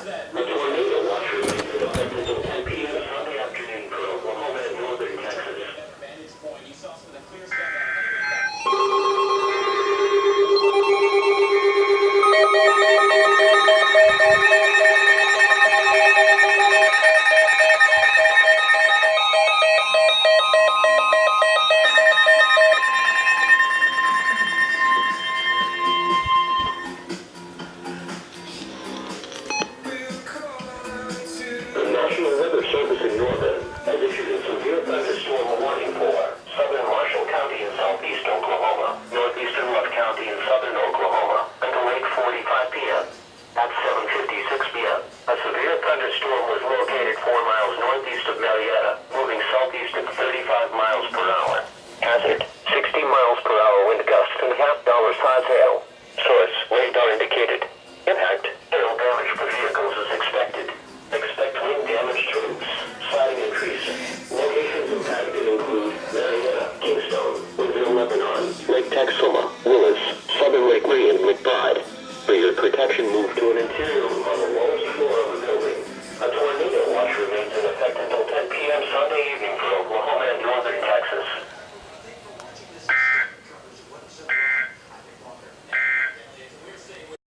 A tornado watch remains in effect until 10 p.m. Sunday afternoon for Oklahoma and northern Texas. The National Weather Service in Northern has issued a severe thunderstorm warning for southern Marshall County in southeast Oklahoma, northeastern Ruff County in southern Oklahoma, until 8:45 p.m. At 7:56 p.m., a severe thunderstorm was located 4 miles northeast of Marietta, moving southeast at 35 miles per hour. Hazard, 60 miles per hour wind gusts and $50 hail. Source, radar indicated. Impact, hail damage for vehicles is expected. Expect wind damage to roofs, siding and trees. Locations impacted include Marietta, Kingstone, Woodville, Lebanon, Lake Texoma, Willis, Southern Lake Lee, and McBride. For your protection, move to an interior room on the lowest floor of the building. A tornado watch remains in effect until 10 p.m. Sunday evening for Oklahoma.